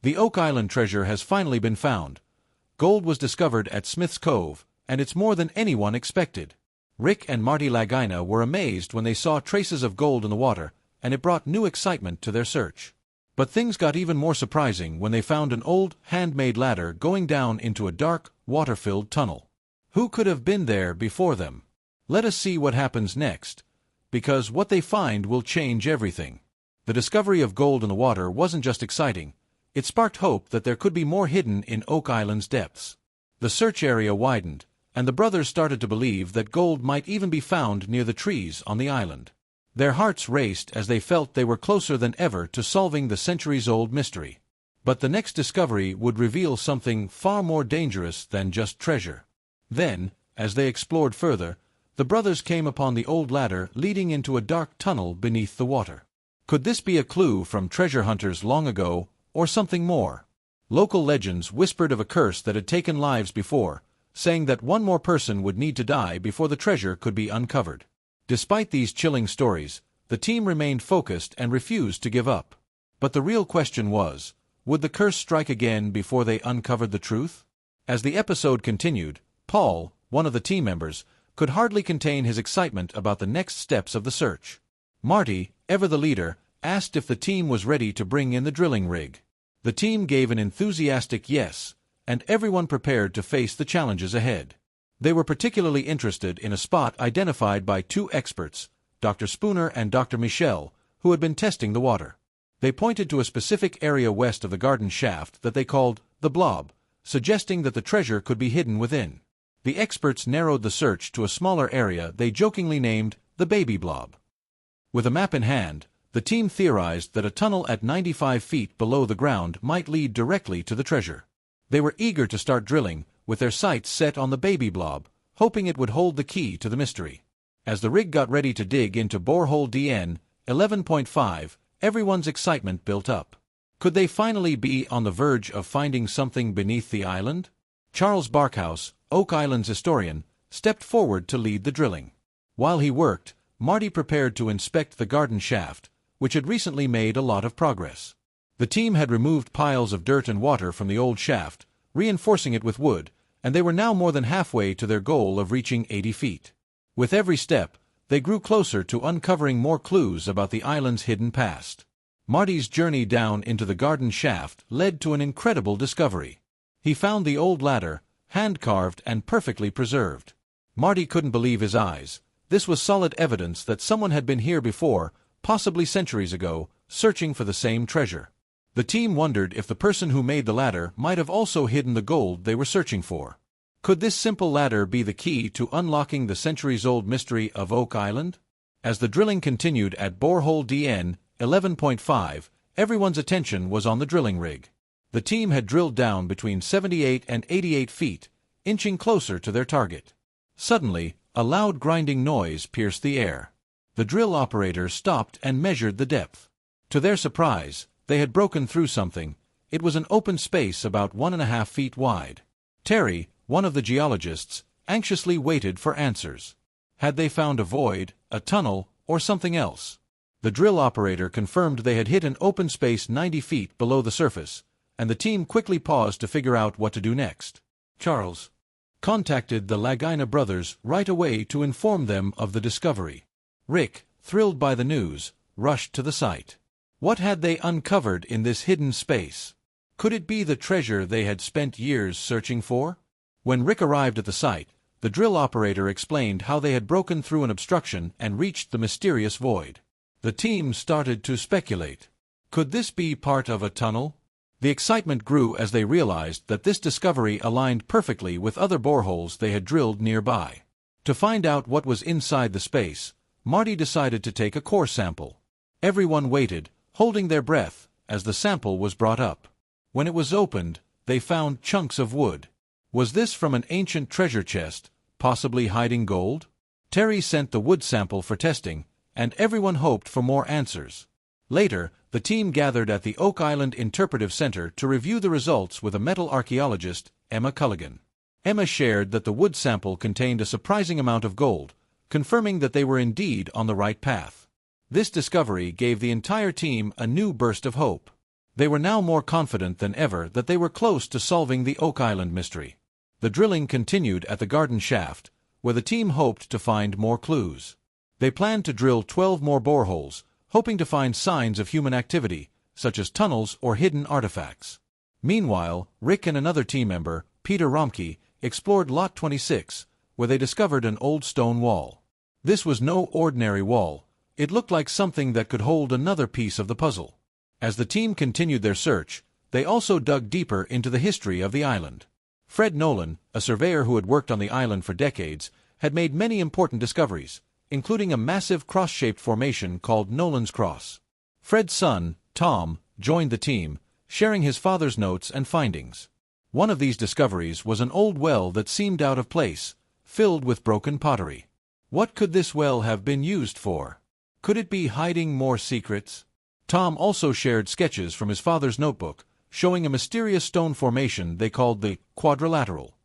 The Oak Island treasure has finally been found. Gold was discovered at Smith's Cove, and it's more than anyone expected. Rick and Marty Lagina were amazed when they saw traces of gold in the water, and it brought new excitement to their search. But things got even more surprising when they found an old, handmade ladder going down into a dark, water-filled tunnel. Who could have been there before them? Let us see what happens next, because what they find will change everything. The discovery of gold in the water wasn't just exciting, it sparked hope that there could be more hidden in Oak Island's depths. The search area widened, and the brothers started to believe that gold might even be found near the trees on the island. Their hearts raced as they felt they were closer than ever to solving the centuries-old mystery. But the next discovery would reveal something far more dangerous than just treasure. Then, as they explored further, the brothers came upon the old ladder leading into a dark tunnel beneath the water. Could this be a clue from treasure hunters long ago, or something more? Local legends whispered of a curse that had taken lives before, saying that one more person would need to die before the treasure could be uncovered. Despite these chilling stories, the team remained focused and refused to give up. But the real question was, would the curse strike again before they uncovered the truth? As the episode continued, Paul, one of the team members, could hardly contain his excitement about the next steps of the search. Marty, ever the leader, asked if the team was ready to bring in the drilling rig. The team gave an enthusiastic yes, and everyone prepared to face the challenges ahead. They were particularly interested in a spot identified by two experts, Dr. Spooner and Dr. Michel, who had been testing the water. They pointed to a specific area west of the garden shaft that they called the Blob, suggesting that the treasure could be hidden within. The experts narrowed the search to a smaller area they jokingly named the Baby Blob. With a map in hand, the team theorized that a tunnel at 95 feet below the ground might lead directly to the treasure. They were eager to start drilling, with their sights set on the Baby Blob, hoping it would hold the key to the mystery. As the rig got ready to dig into borehole DN 11.5, everyone's excitement built up. Could they finally be on the verge of finding something beneath the island? Charles Barkhouse, Oak Island's historian, stepped forward to lead the drilling. While he worked, Marty prepared to inspect the garden shaft, which had recently made a lot of progress. The team had removed piles of dirt and water from the old shaft, reinforcing it with wood, and they were now more than halfway to their goal of reaching 80 feet. With every step, they grew closer to uncovering more clues about the island's hidden past. Marty's journey down into the garden shaft led to an incredible discovery. He found the old ladder, hand-carved and perfectly preserved. Marty couldn't believe his eyes. This was solid evidence that someone had been here before, possibly centuries ago, searching for the same treasure. The team wondered if the person who made the ladder might have also hidden the gold they were searching for. Could this simple ladder be the key to unlocking the centuries-old mystery of Oak Island? As the drilling continued at borehole DN 11.5, everyone's attention was on the drilling rig. The team had drilled down between 78 and 88 feet, inching closer to their target. Suddenly, a loud grinding noise pierced the air. The drill operator stopped and measured the depth. To their surprise, they had broken through something. It was an open space about 1.5 feet wide. Terry, one of the geologists, anxiously waited for answers. Had they found a void, a tunnel, or something else? The drill operator confirmed they had hit an open space 90 feet below the surface, and the team quickly paused to figure out what to do next. Charles contacted the Lagina brothers right away to inform them of the discovery. Rick, thrilled by the news, rushed to the site. What had they uncovered in this hidden space? Could it be the treasure they had spent years searching for? When Rick arrived at the site, the drill operator explained how they had broken through an obstruction and reached the mysterious void. The team started to speculate. Could this be part of a tunnel? The excitement grew as they realized that this discovery aligned perfectly with other boreholes they had drilled nearby. To find out what was inside the space, Marty decided to take a core sample. Everyone waited, holding their breath, as the sample was brought up. When it was opened, they found chunks of wood. Was this from an ancient treasure chest, possibly hiding gold? Terry sent the wood sample for testing, and everyone hoped for more answers. Later, the team gathered at the Oak Island Interpretive Center to review the results with a metal archaeologist, Emma Culligan. Emma shared that the wood sample contained a surprising amount of gold, confirming that they were indeed on the right path. This discovery gave the entire team a new burst of hope. They were now more confident than ever that they were close to solving the Oak Island mystery. The drilling continued at the garden shaft, where the team hoped to find more clues. They planned to drill 12 more boreholes, hoping to find signs of human activity, such as tunnels or hidden artifacts. Meanwhile, Rick and another team member, Peter Romke, explored Lot 26, where they discovered an old stone wall. This was no ordinary wall. It looked like something that could hold another piece of the puzzle. As the team continued their search, they also dug deeper into the history of the island. Fred Nolan, a surveyor who had worked on the island for decades, had made many important discoveries, including a massive cross-shaped formation called Nolan's Cross. Fred's son, Tom, joined the team, sharing his father's notes and findings. One of these discoveries was an old well that seemed out of place, filled with broken pottery. What could this well have been used for? Could it be hiding more secrets? Tom also shared sketches from his father's notebook, showing a mysterious stone formation they called the quadrilateral.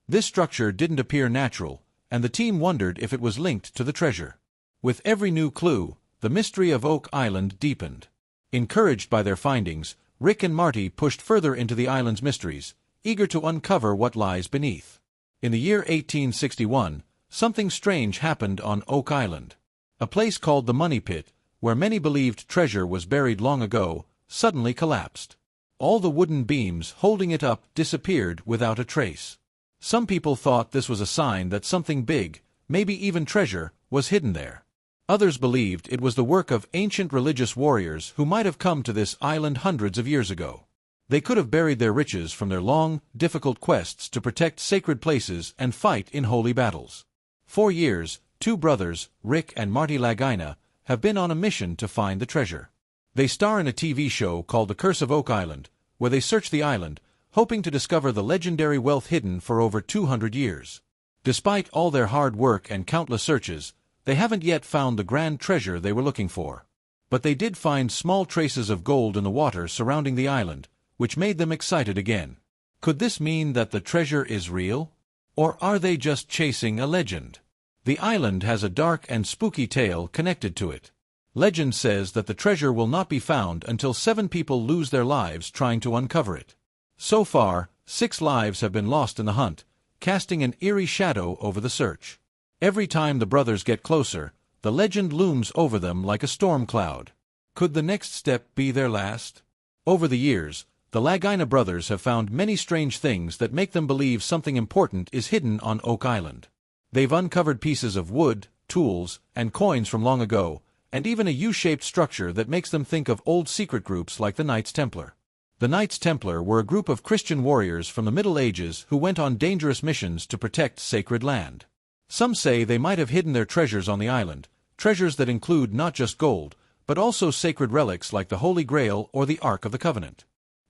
This structure didn't appear natural, and the team wondered if it was linked to the treasure. With every new clue, the mystery of Oak Island deepened. Encouraged by their findings, Rick and Marty pushed further into the island's mysteries, eager to uncover what lies beneath. In the year 1861, something strange happened on Oak Island. A place called the Money Pit, where many believed treasure was buried long ago, suddenly collapsed. All the wooden beams holding it up disappeared without a trace. Some people thought this was a sign that something big, maybe even treasure, was hidden there. Others believed it was the work of ancient religious warriors who might have come to this island hundreds of years ago. They could have buried their riches from their long, difficult quests to protect sacred places and fight in holy battles. For years, two brothers, Rick and Marty Lagina, have been on a mission to find the treasure. They star in a TV show called The Curse of Oak Island, where they search the island, hoping to discover the legendary wealth hidden for over 200 years. Despite all their hard work and countless searches, they haven't yet found the grand treasure they were looking for. But they did find small traces of gold in the water surrounding the island, which made them excited again. Could this mean that the treasure is real? Or are they just chasing a legend? The island has a dark and spooky tale connected to it. Legend says that the treasure will not be found until 7 people lose their lives trying to uncover it. So far, 6 lives have been lost in the hunt, casting an eerie shadow over the search. Every time the brothers get closer, the legend looms over them like a storm cloud. Could the next step be their last? Over the years, the Lagina brothers have found many strange things that make them believe something important is hidden on Oak Island. They've uncovered pieces of wood, tools, and coins from long ago, and even a U-shaped structure that makes them think of old secret groups like the Knights Templar. The Knights Templar were a group of Christian warriors from the Middle Ages who went on dangerous missions to protect sacred land. Some say they might have hidden their treasures on the island, treasures that include not just gold, but also sacred relics like the Holy Grail or the Ark of the Covenant.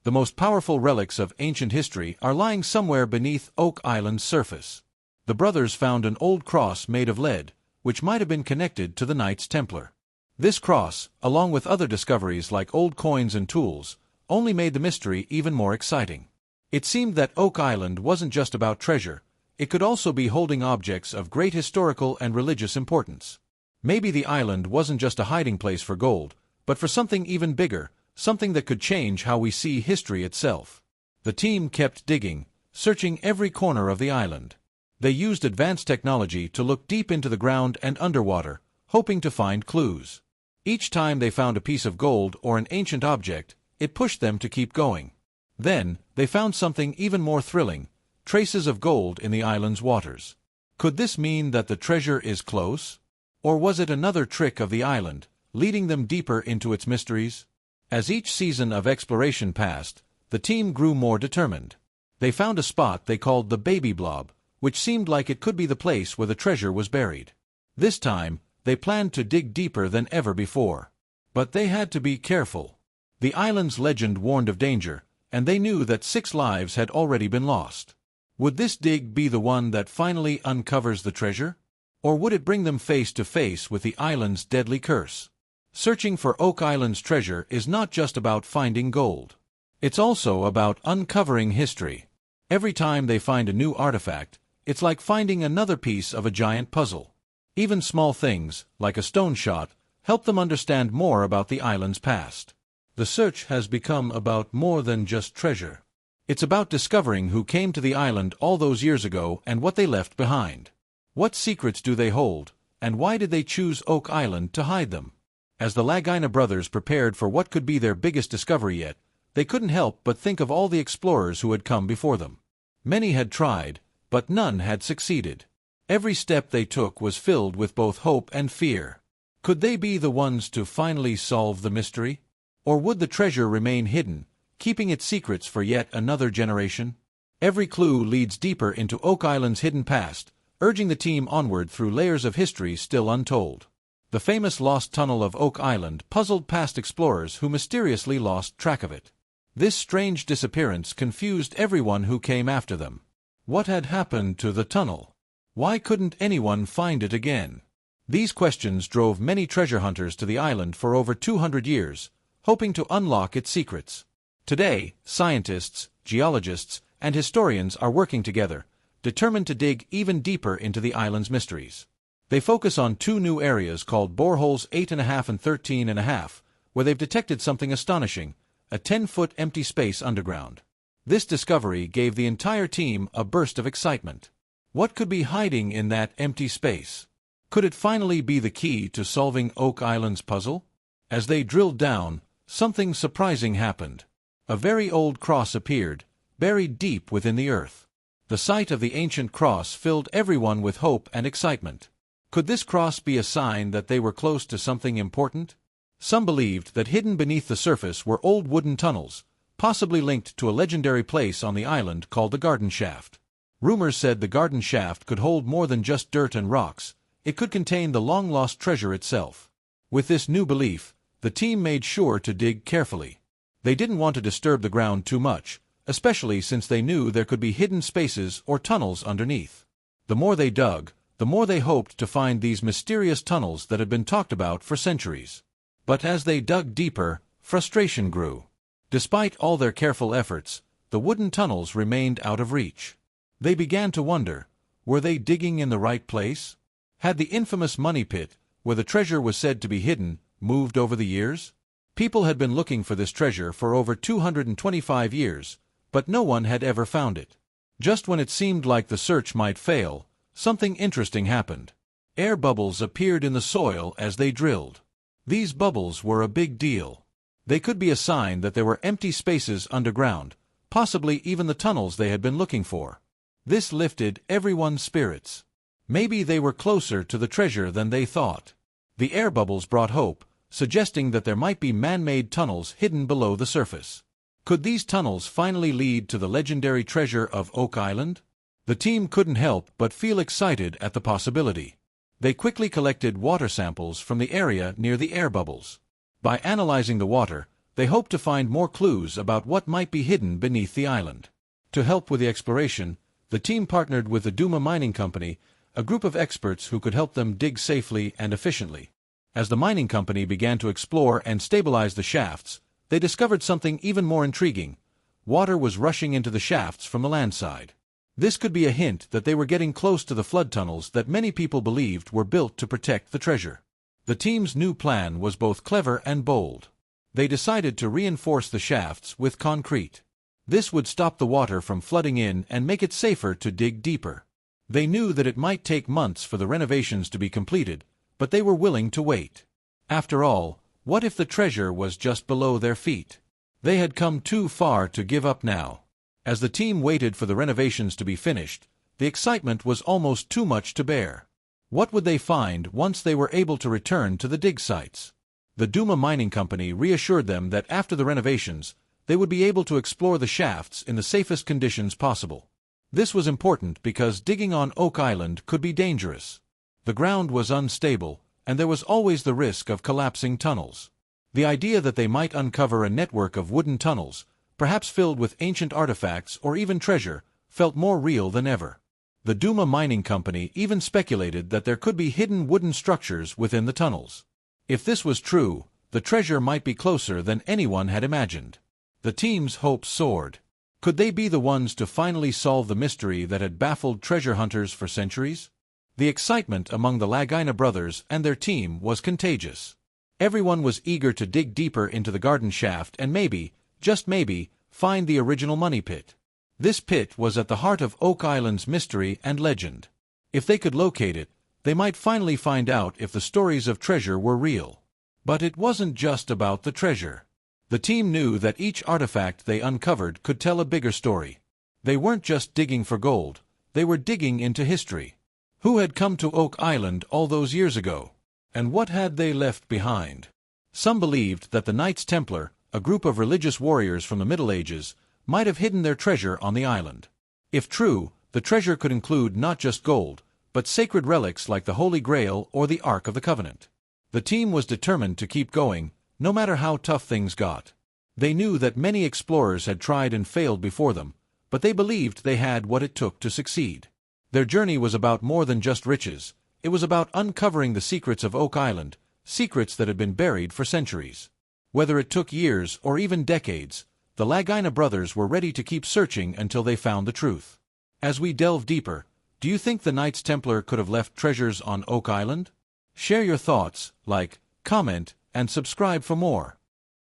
The most powerful relics of ancient history are lying somewhere beneath Oak Island's surface. The brothers found an old cross made of lead, which might have been connected to the Knights Templar. This cross, along with other discoveries like old coins and tools, only made the mystery even more exciting. It seemed that Oak Island wasn't just about treasure, it could also be holding objects of great historical and religious importance. Maybe the island wasn't just a hiding place for gold, but for something even bigger, something that could change how we see history itself. The team kept digging, searching every corner of the island. They used advanced technology to look deep into the ground and underwater, hoping to find clues. Each time they found a piece of gold or an ancient object, it pushed them to keep going. Then, they found something even more thrilling, traces of gold in the island's waters. Could this mean that the treasure is close? Or was it another trick of the island, leading them deeper into its mysteries? As each season of exploration passed, the team grew more determined. They found a spot they called the Baby Blob, which seemed like it could be the place where the treasure was buried. This time, they planned to dig deeper than ever before. But they had to be careful. The island's legend warned of danger, and they knew that 6 lives had already been lost. Would this dig be the one that finally uncovers the treasure? Or would it bring them face to face with the island's deadly curse? Searching for Oak Island's treasure is not just about finding gold. It's also about uncovering history. Every time they find a new artifact, it's like finding another piece of a giant puzzle. Even small things, like a stone shot, help them understand more about the island's past. The search has become about more than just treasure. It's about discovering who came to the island all those years ago and what they left behind. What secrets do they hold, and why did they choose Oak Island to hide them? As the Lagiana brothers prepared for what could be their biggest discovery yet, they couldn't help but think of all the explorers who had come before them. Many had tried, but none had succeeded. Every step they took was filled with both hope and fear. Could they be the ones to finally solve the mystery? Or would the treasure remain hidden, keeping its secrets for yet another generation? Every clue leads deeper into Oak Island's hidden past, urging the team onward through layers of history still untold. The famous lost tunnel of Oak Island puzzled past explorers who mysteriously lost track of it. This strange disappearance confused everyone who came after them. What had happened to the tunnel? Why couldn't anyone find it again? These questions drove many treasure hunters to the island for over 200 years, hoping to unlock its secrets. Today, scientists, geologists, and historians are working together, determined to dig even deeper into the island's mysteries. They focus on two new areas called boreholes 8.5 and 13.5, where they've detected something astonishing, a 10-foot empty space underground. This discovery gave the entire team a burst of excitement. What could be hiding in that empty space? Could it finally be the key to solving Oak Island's puzzle? As they drilled down, something surprising happened. A very old cross appeared, buried deep within the earth. The sight of the ancient cross filled everyone with hope and excitement. Could this cross be a sign that they were close to something important? Some believed that hidden beneath the surface were old wooden tunnels, possibly linked to a legendary place on the island called the Garden Shaft. Rumors said the Garden Shaft could hold more than just dirt and rocks. It could contain the long-lost treasure itself. With this new belief, the team made sure to dig carefully. They didn't want to disturb the ground too much, especially since they knew there could be hidden spaces or tunnels underneath. The more they dug, the more they hoped to find these mysterious tunnels that had been talked about for centuries. But as they dug deeper, frustration grew. Despite all their careful efforts, the wooden tunnels remained out of reach. They began to wonder, were they digging in the right place? Had the infamous money pit, where the treasure was said to be hidden, moved over the years? People had been looking for this treasure for over 225 years, but no one had ever found it. Just when it seemed like the search might fail, something interesting happened. Air bubbles appeared in the soil as they drilled. These bubbles were a big deal. They could be a sign that there were empty spaces underground, possibly even the tunnels they had been looking for. This lifted everyone's spirits. Maybe they were closer to the treasure than they thought. The air bubbles brought hope, suggesting that there might be man-made tunnels hidden below the surface. Could these tunnels finally lead to the legendary treasure of Oak Island? The team couldn't help but feel excited at the possibility. They quickly collected water samples from the area near the air bubbles. By analyzing the water, they hoped to find more clues about what might be hidden beneath the island. To help with the exploration, the team partnered with the Duma Mining Company, a group of experts who could help them dig safely and efficiently. As the mining company began to explore and stabilize the shafts, they discovered something even more intriguing. Water was rushing into the shafts from the land side. This could be a hint that they were getting close to the flood tunnels that many people believed were built to protect the treasure. The team's new plan was both clever and bold. They decided to reinforce the shafts with concrete. This would stop the water from flooding in and make it safer to dig deeper. They knew that it might take months for the renovations to be completed, but they were willing to wait. After all, what if the treasure was just below their feet? They had come too far to give up now. As the team waited for the renovations to be finished, the excitement was almost too much to bear. What would they find once they were able to return to the dig sites? The Duma Mining Company reassured them that after the renovations, they would be able to explore the shafts in the safest conditions possible. This was important because digging on Oak Island could be dangerous. The ground was unstable, and there was always the risk of collapsing tunnels. The idea that they might uncover a network of wooden tunnels, perhaps filled with ancient artifacts or even treasure, felt more real than ever. The Duma Mining Company even speculated that there could be hidden wooden structures within the tunnels. If this was true, the treasure might be closer than anyone had imagined. The team's hopes soared. Could they be the ones to finally solve the mystery that had baffled treasure hunters for centuries? The excitement among the Lagiana brothers and their team was contagious. Everyone was eager to dig deeper into the garden shaft and maybe, just maybe, find the original money pit. This pit was at the heart of Oak Island's mystery and legend. If they could locate it, they might finally find out if the stories of treasure were real. But it wasn't just about the treasure. The team knew that each artifact they uncovered could tell a bigger story. They weren't just digging for gold, they were digging into history. Who had come to Oak Island all those years ago? And what had they left behind? Some believed that the Knights Templar, a group of religious warriors from the Middle Ages, might have hidden their treasure on the island. If true, the treasure could include not just gold, but sacred relics like the Holy Grail or the Ark of the Covenant. The team was determined to keep going, no matter how tough things got. They knew that many explorers had tried and failed before them, but they believed they had what it took to succeed. Their journey was about more than just riches. It was about uncovering the secrets of Oak Island, secrets that had been buried for centuries. Whether it took years or even decades, the Laguina brothers were ready to keep searching until they found the truth. As we delve deeper, do you think the Knights Templar could have left treasures on Oak Island? Share your thoughts, like, comment, and subscribe for more.